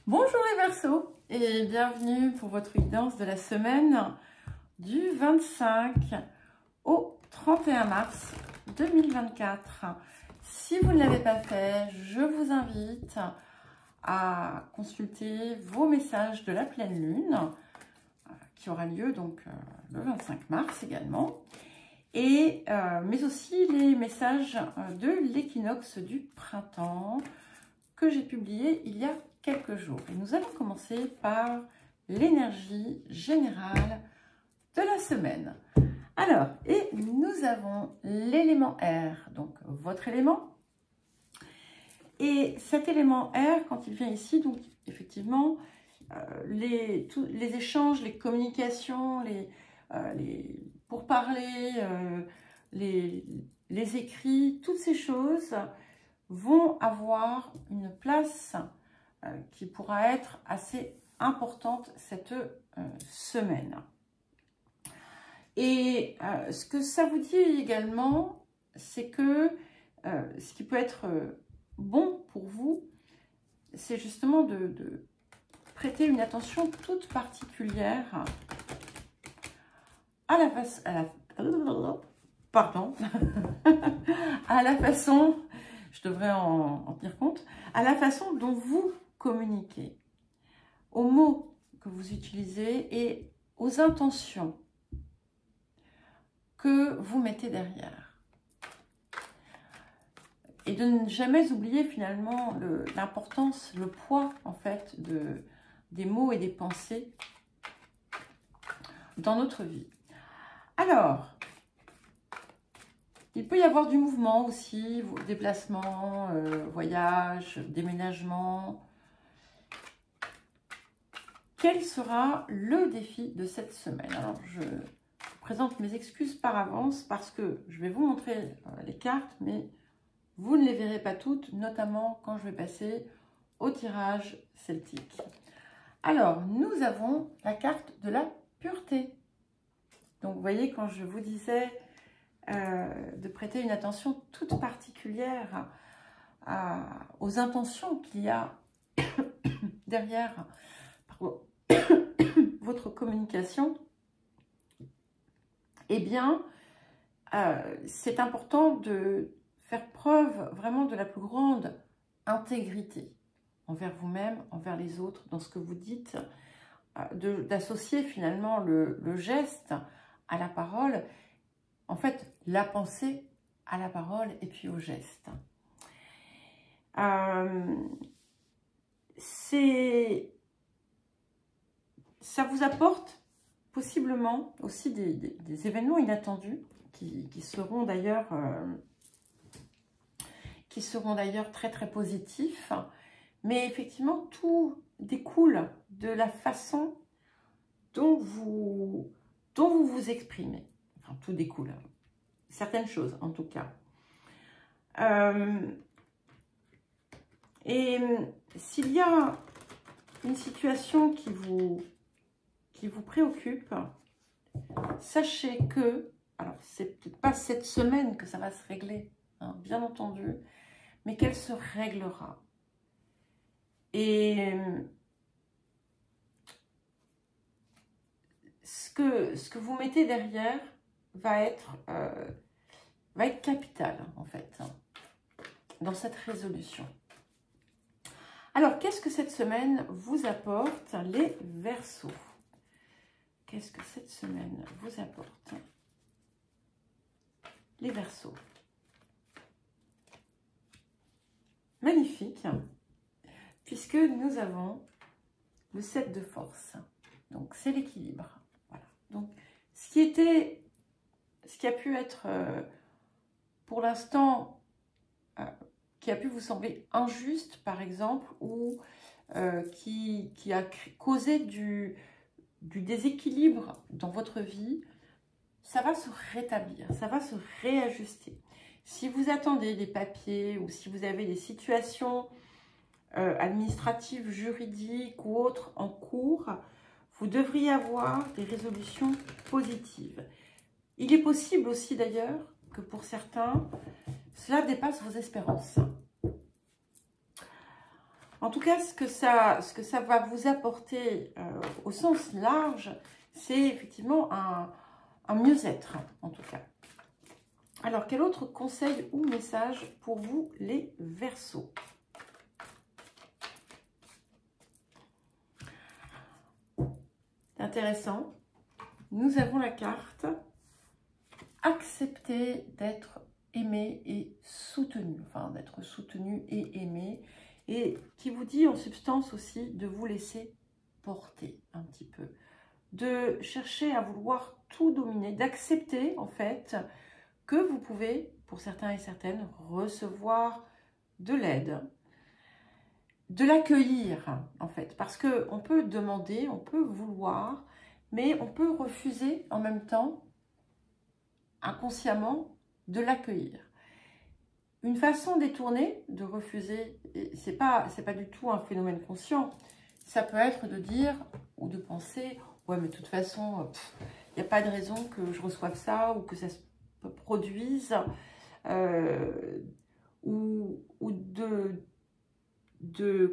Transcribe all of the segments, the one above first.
Bonjour les Verseaux et bienvenue pour votre guidance de la semaine du 25 au 31 mars 2024. Si vous ne l'avez pas fait, je vous invite à consulter vos messages de la pleine lune qui aura lieu donc le 25 mars également, et mais aussi les messages de l'équinoxe du printemps que j'ai publié il y a quelques jours. Et nous allons commencer par l'énergie générale de la semaine. Alors, et nous avons l'élément air, donc votre élément. Et cet élément air, quand il vient ici, donc effectivement, tous les échanges, les communications, les pourparlers, les écrits, toutes ces choses vont avoir une place qui pourra être assez importante cette semaine. Et ce que ça vous dit également, c'est que ce qui peut être bon pour vous, c'est justement de prêter une attention toute particulière à la façon, à la façon, je devrais en tenir compte, à la façon dont vous communiquez, aux mots que vous utilisez et aux intentions que vous mettez derrière. Et de ne jamais oublier finalement l'importance, le poids en fait des mots et des pensées dans notre vie. Alors, il peut y avoir du mouvement aussi, déplacements, voyages, déménagements. Quel sera le défi de cette semaine? Alors, je présente mes excuses par avance parce que je vais vous montrer les cartes, mais vous ne les verrez pas toutes, notamment quand je vais passer au tirage celtique. Alors, nous avons la carte de la pureté. Donc, vous voyez, quand je vous disais de prêter une attention toute particulière aux intentions qu'il y a derrière votre communication, eh bien, c'est important de faire preuve vraiment de la plus grande intégrité envers vous-même, envers les autres, dans ce que vous dites, d'associer finalement le geste à la parole, en fait, la pensée à la parole et puis au geste. Ça vous apporte possiblement aussi des événements inattendus qui seront d'ailleurs très très positifs. Mais effectivement, tout découle de la façon dont vous vous exprimez. Enfin, tout découle. Certaines choses, en tout cas. Et s'il y a une situation qui vous préoccupe, sachez que, alors c'est peut-être pas cette semaine que ça va se régler, hein, bien entendu, mais qu'elle se réglera. Et ce que vous mettez derrière va être capital, en fait, dans cette résolution. Alors, qu'est-ce que cette semaine vous apporte, les Verseaux? Qu'est-ce que cette semaine vous apporte, les Verseaux? Magnifique, puisque nous avons le 7 de force. Donc, c'est l'équilibre. Voilà. Donc, ce qui a pu être, pour l'instant, qui a pu vous sembler injuste, par exemple, ou qui a causé du déséquilibre dans votre vie, ça va se rétablir, ça va se réajuster. Si vous attendez des papiers ou si vous avez des situations administratives, juridiques ou autres en cours, vous devriez avoir des résolutions positives. Il est possible aussi d'ailleurs que pour certains, cela dépasse vos espérances. En tout cas, ce que ça va vous apporter au sens large, c'est effectivement un mieux-être, en tout cas. Alors, quel autre conseil ou message pour vous, les Verseaux? Intéressant. Nous avons la carte « Accepter d'être aimé et soutenu », enfin d'être soutenu et aimé, et qui vous dit en substance aussi de vous laisser porter un petit peu, de chercher à vouloir tout dominer, d'accepter en fait que vous pouvez, pour certains et certaines, recevoir de l'aide, de l'accueillir en fait, parce qu'on peut demander, on peut vouloir, mais on peut refuser en même temps, inconsciemment, de l'accueillir. Une façon détournée de refuser, c'est pas du tout un phénomène conscient, ça peut être de dire ou de penser, ouais mais de toute façon, il n'y a pas de raison que je reçoive ça ou que ça se produise, ou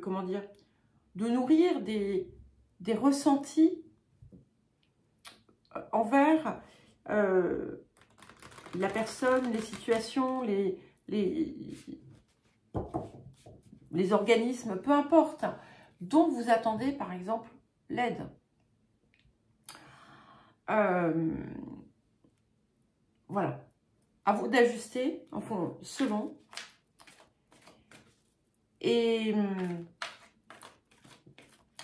comment dire, de nourrir des ressentis envers la personne, les situations, les organismes, peu importe, dont vous attendez par exemple l'aide. Voilà, à vous d'ajuster en fond, selon. Et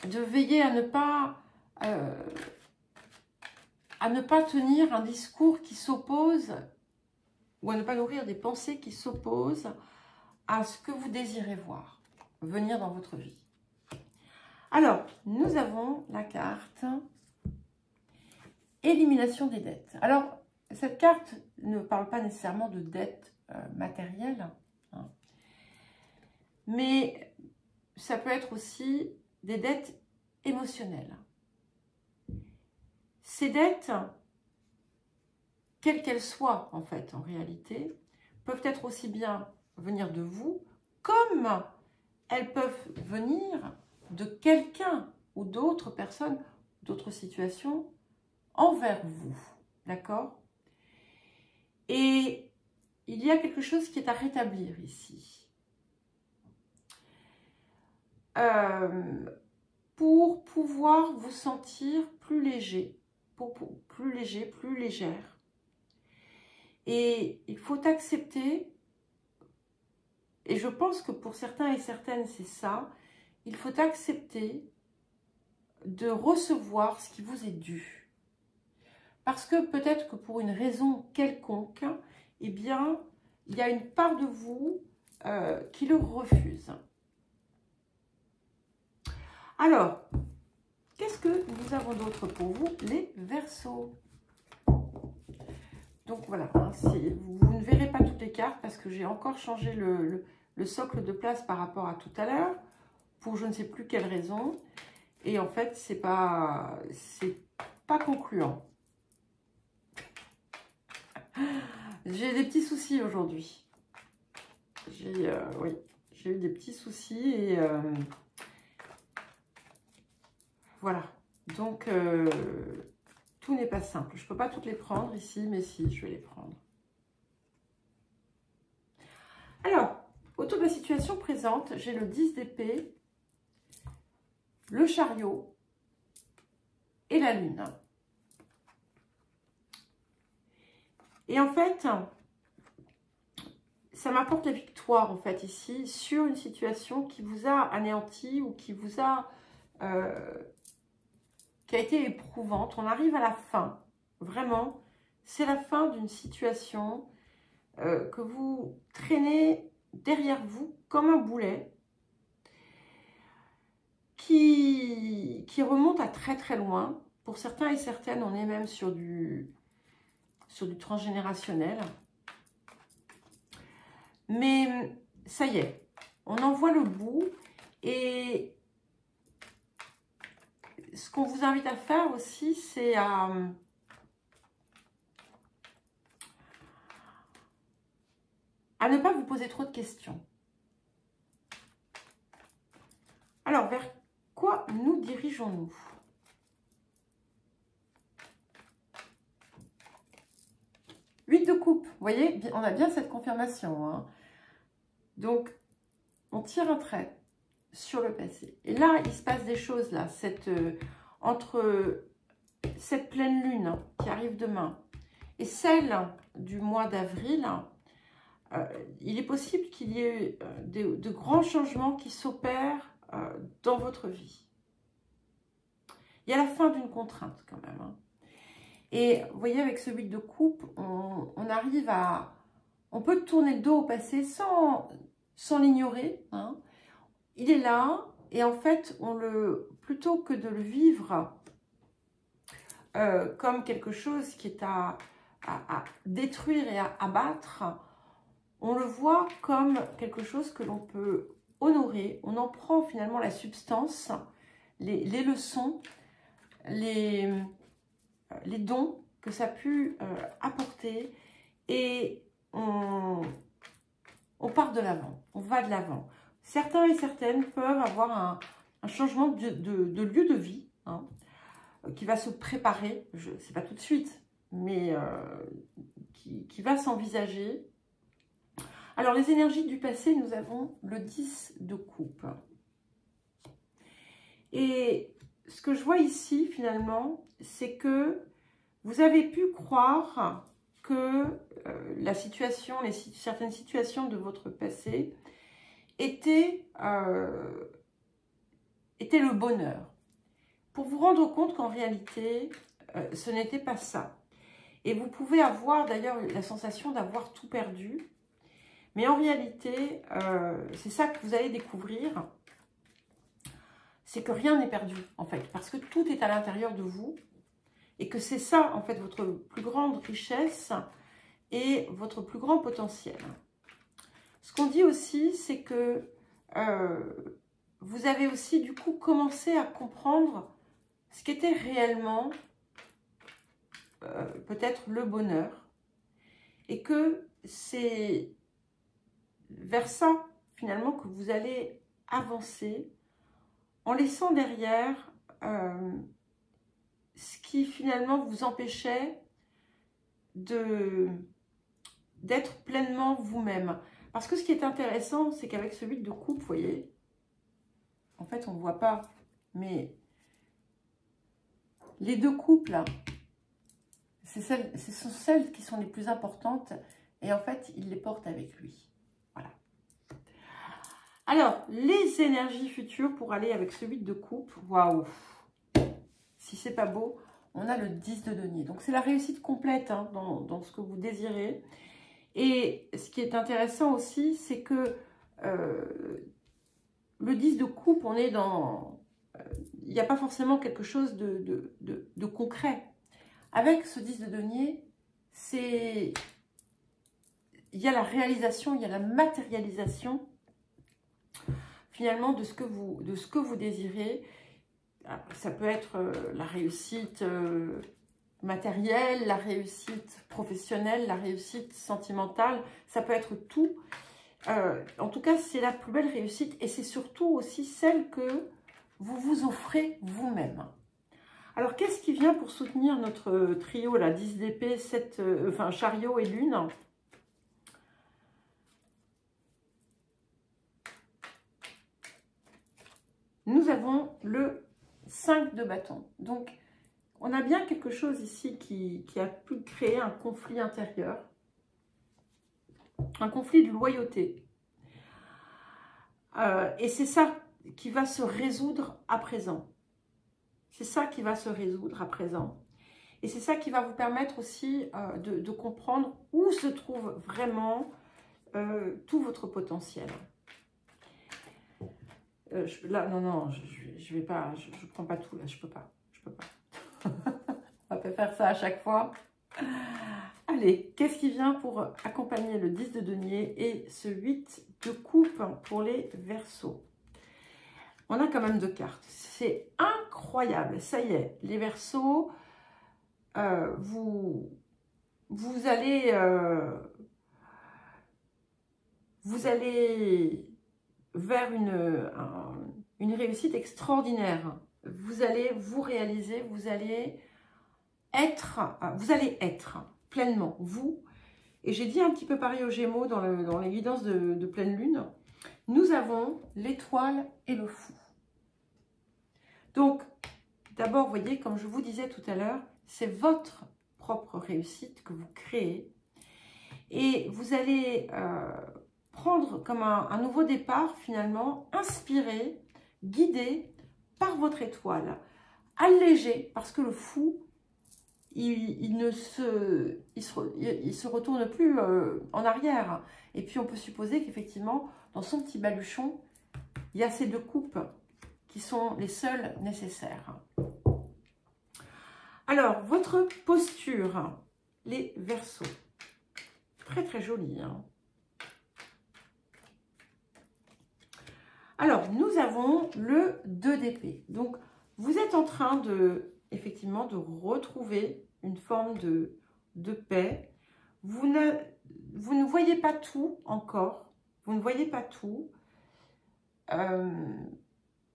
de veiller à ne pas tenir un discours qui s'oppose, ou à ne pas nourrir des pensées qui s'opposent à ce que vous désirez voir venir dans votre vie. Alors, nous avons la carte élimination des dettes. Alors, cette carte ne parle pas nécessairement de dettes matérielles, hein, mais ça peut être aussi des dettes émotionnelles. Ces dettes, quelles qu'elles soient en fait, en réalité, peuvent être aussi bien venir de vous, comme elles peuvent venir de quelqu'un ou d'autres personnes, d'autres situations envers vous, d'accord? Et il y a quelque chose qui est à rétablir ici. Pour pouvoir vous sentir plus léger, plus léger, plus légère. Et il faut accepter, et je pense que pour certains et certaines c'est ça, il faut accepter de recevoir ce qui vous est dû. Parce que peut-être que pour une raison quelconque, eh bien, il y a une part de vous qui le refuse. Alors, qu'est-ce que nous avons d'autre pour vous, les Verseaux? Donc voilà, hein, vous ne verrez pas toutes les cartes parce que j'ai encore changé le socle de place par rapport à tout à l'heure, pour je ne sais plus quelle raison. Et en fait, c'est pas concluant. J'ai des petits soucis aujourd'hui. Oui, j'ai eu des petits soucis et voilà. Donc, tout n'est pas simple. Je ne peux pas toutes les prendre ici, mais si, je vais les prendre. Alors, autour de la situation présente, j'ai le 10 d'épée, le chariot et la lune. Et en fait, ça m'apporte la victoire, en fait, ici, sur une situation qui vous a anéanti ou qui vous a... qui a été éprouvante. On arrive à la fin. Vraiment, c'est la fin d'une situation que vous traînez derrière vous comme un boulet qui remonte à très très loin. Pour certains et certaines, on est même sur du transgénérationnel. Mais ça y est, on en voit le bout. Et ce qu'on vous invite à faire aussi, c'est à ne pas vous poser trop de questions. Alors, vers quoi nous dirigeons-nous? Huit de coupe, vous voyez, on a bien cette confirmation. Hein. Donc, on tire un trait sur le passé. Et là, il se passe des choses, là, entre cette pleine lune qui arrive demain et celle du mois d'avril, il est possible qu'il y ait de grands changements qui s'opèrent dans votre vie. Il y a la fin d'une contrainte quand même. Hein. Et vous voyez, avec ce 8 de coupe, on arrive à... On peut tourner le dos au passé sans l'ignorer. Hein. Il est là et en fait, plutôt que de le vivre comme quelque chose qui est à détruire et à abattre, on le voit comme quelque chose que l'on peut honorer. On en prend finalement la substance, les leçons, les dons que ça a pu apporter et on part de l'avant, on va de l'avant. Certains et certaines peuvent avoir un changement de lieu de vie hein, qui va se préparer, c'est pas tout de suite, mais qui va s'envisager. Alors, les énergies du passé, nous avons le 10 de coupe. Et ce que je vois ici, finalement, c'est que vous avez pu croire que la situation, certaines situations de votre passé étaient le bonheur. Pour vous rendre compte qu'en réalité, ce n'était pas ça. Et vous pouvez avoir d'ailleurs la sensation d'avoir tout perdu. Mais en réalité, c'est ça que vous allez découvrir. C'est que rien n'est perdu, en fait. Parce que tout est à l'intérieur de vous. Et que c'est ça, en fait, votre plus grande richesse et votre plus grand potentiel. Ce qu'on dit aussi, c'est que vous avez aussi, du coup, commencé à comprendre ce qu'était réellement peut-être le bonheur. Et que c'est vers ça, finalement, que vous allez avancer en laissant derrière ce qui, finalement, vous empêchait d'être pleinement vous-même. Parce que ce qui est intéressant, c'est qu'avec ce 8 de coupe, vous voyez, en fait, on ne voit pas, mais les deux coupes, là, ce sont celles qui sont les plus importantes. Et en fait, il les porte avec lui. Voilà. Alors, les énergies futures pour aller avec ce 8 de coupe. Waouh! Si c'est pas beau, on a le 10 de denier. Donc, c'est la réussite complète hein, dans ce que vous désirez. Et ce qui est intéressant aussi, c'est que le 10 de coupe, on est dans... il n'y a pas forcément quelque chose de concret. Avec ce 10 de denier, il y a la réalisation, il y a la matérialisation finalement de ce que vous désirez. Ça peut être la réussite matérielle, la réussite professionnelle, la réussite sentimentale, ça peut être tout. En tout cas, c'est la plus belle réussite et c'est surtout aussi celle que vous vous offrez vous-même. Alors, qu'est-ce qui vient pour soutenir notre trio, là, 10 d'épée, chariot et lune? Nous avons le 5 de bâton. Donc, on a bien quelque chose ici qui a pu créer un conflit intérieur. Un conflit de loyauté. Et c'est ça qui va se résoudre à présent. C'est ça qui va se résoudre à présent. Et c'est ça qui va vous permettre aussi de comprendre où se trouve vraiment tout votre potentiel. Là, non, je vais pas, je prends pas tout là, je peux pas. On va pas faire ça à chaque fois. Allez, qu'est-ce qui vient pour accompagner le 10 de denier et ce 8 de coupe pour les Verseaux? On a quand même deux cartes. C'est incroyable. Ça y est, les Verseaux, vous allez vers une une réussite extraordinaire. Vous allez vous réaliser, vous allez être pleinement vous. Et j'ai dit un petit peu pareil aux Gémeaux dans les guidances de pleine lune. Nous avons l'étoile et le fou. Donc, d'abord, vous voyez, comme je vous disais tout à l'heure, c'est votre propre réussite que vous créez. Et vous allez prendre comme un nouveau départ, finalement, inspiré, guidé par votre étoile. Allégé, parce que le fou, il se retourne plus en arrière. Et puis, on peut supposer qu'effectivement, dans son petit baluchon, il y a ces deux coupes qui sont les seules nécessaires. Alors, votre posture, les Verseaux. Très, très jolie. Hein. Alors, nous avons le 2 d'épée. Donc, vous êtes en train effectivement, de retrouver une forme de paix. Vous ne voyez pas tout encore. Vous ne voyez pas tout.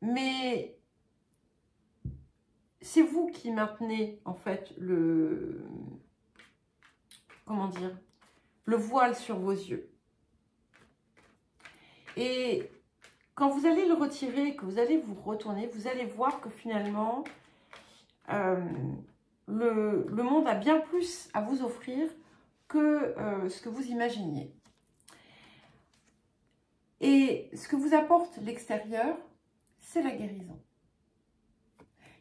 Mais c'est vous qui maintenez, en fait, comment dire, le voile sur vos yeux. Et quand vous allez le retirer, que vous allez vous retourner, vous allez voir que finalement, le monde a bien plus à vous offrir que ce que vous imaginiez. Et ce que vous apporte l'extérieur, c'est la guérison.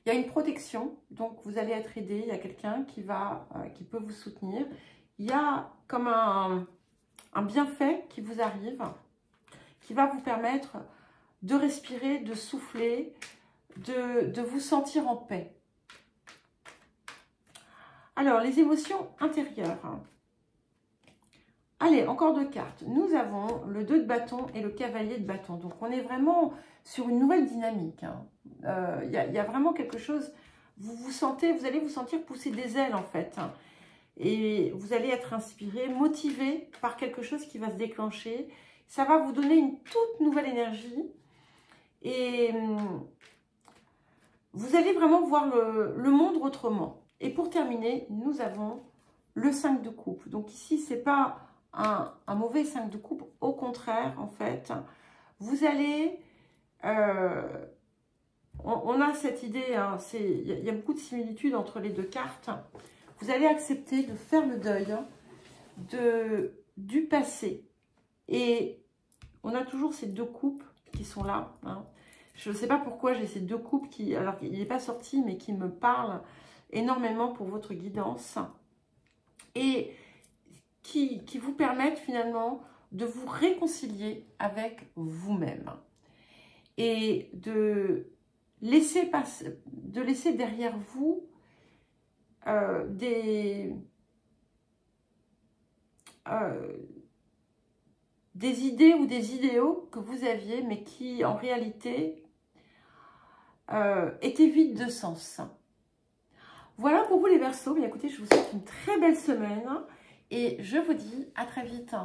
Il y a une protection, donc vous allez être aidé, il y a quelqu'un qui peut vous soutenir. Il y a comme un bienfait qui vous arrive, qui va vous permettre de respirer, de souffler, de vous sentir en paix. Alors, les émotions intérieures. Allez, encore 2 cartes. Nous avons le 2 de bâton et le cavalier de bâton. Donc, on est vraiment sur une nouvelle dynamique. Il y a vraiment quelque chose, vous allez vous sentir pousser des ailes en fait. Et vous allez être inspiré, motivé par quelque chose qui va se déclencher. Ça va vous donner une toute nouvelle énergie. Et vous allez vraiment voir le monde autrement. Et pour terminer, nous avons le 5 de coupe. Donc ici, ce n'est pas un mauvais 5 de coupe. Au contraire, en fait, vous allez... on a cette idée, hein, il y a beaucoup de similitudes entre les 2 cartes. Vous allez accepter de faire le deuil du passé. Et on a toujours ces 2 coupes qui sont là. Hein. Je ne sais pas pourquoi j'ai ces 2 coupes qui, alors qu'il n'est pas sorti, mais qui me parlent énormément pour votre guidance. Et qui vous permettent finalement de vous réconcilier avec vous-même. Et de laisser derrière vous des idées ou des idéaux que vous aviez, mais qui en réalité étaient vides de sens. Voilà pour vous les Verseaux. Bien écoutez, je vous souhaite une très belle semaine et je vous dis à très vite.